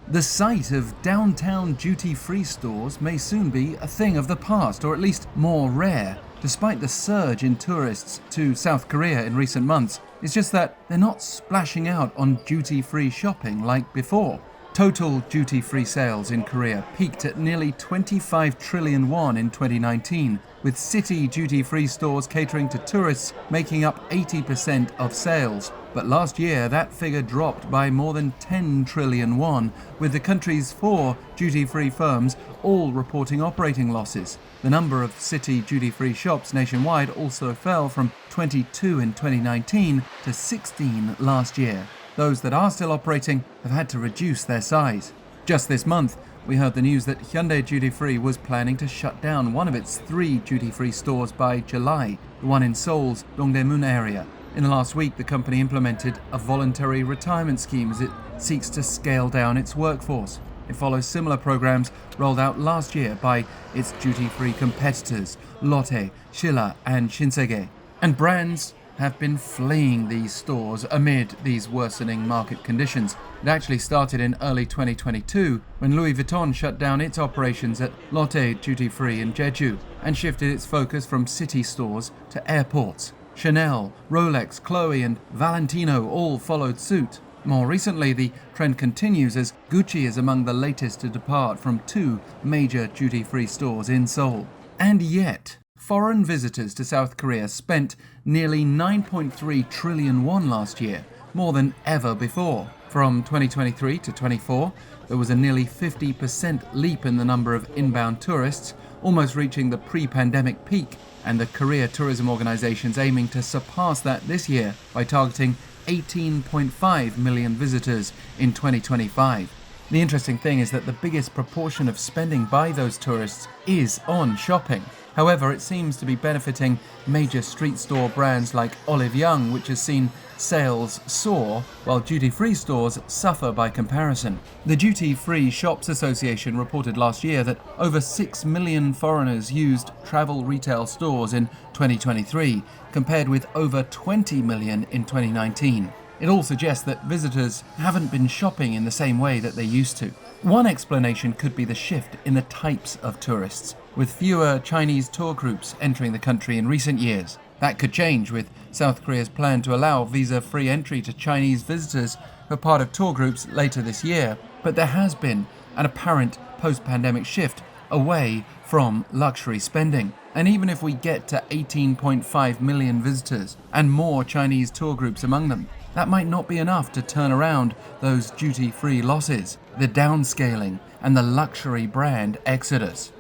The sight of downtown duty-free stores may soon be a thing of the past, or at least more rare. Despite the surge in tourists to South Korea in recent months, it's just that they're not splashing out on duty-free shopping like before. Total duty-free sales in Korea peaked at nearly 25 trillion won in 2019, with city duty-free stores catering to tourists making up 80% of sales. But last year, that figure dropped by more than 10 trillion won, with the country's 4 duty-free firms all reporting operating losses. The number of city duty-free shops nationwide also fell from 22 in 2019 to 16 last year. Those that are still operating have had to reduce their size. Just this month, we heard the news that Hyundai Duty Free was planning to shut down one of its 3 duty-free stores by July, the one in Seoul's Dongdaemun area. In the last week, the company implemented a voluntary retirement scheme as it seeks to scale down its workforce. It follows similar programs rolled out last year by its duty-free competitors, Lotte, Shilla and Shinsegae. And brands have been fleeing these stores amid these worsening market conditions. It actually started in early 2022 when Louis Vuitton shut down its operations at Lotte Duty Free in Jeju and shifted its focus from city stores to airports. Chanel, Rolex, Chloe and Valentino all followed suit. More recently, the trend continues as Gucci is among the latest to depart from 2 major duty-free stores in Seoul. And yet, foreign visitors to South Korea spent nearly 9.3 trillion won last year, more than ever before. From 2023 to 24, there was a nearly 50% leap in the number of inbound tourists, almost reaching the pre-pandemic peak, and the Korea Tourism Organization's aiming to surpass that this year by targeting 18.5 million visitors in 2025. The interesting thing is that the biggest proportion of spending by those tourists is on shopping. However, it seems to be benefiting major street store brands like Olive Young, which has seen sales soar, while duty-free stores suffer by comparison. The Duty-Free Shops Association reported last year that over 6 million foreigners used travel retail stores in 2023, compared with over 20 million in 2019. It all suggests that visitors haven't been shopping in the same way that they used to. One explanation could be the shift in the types of tourists, with fewer Chinese tour groups entering the country in recent years. That could change with South Korea's plan to allow visa-free entry to Chinese visitors who are part of tour groups later this year. But there has been an apparent post-pandemic shift away from luxury spending. And even if we get to 18.5 million visitors and more Chinese tour groups among them, that might not be enough to turn around those duty-free losses, the downscaling and the luxury brand exodus.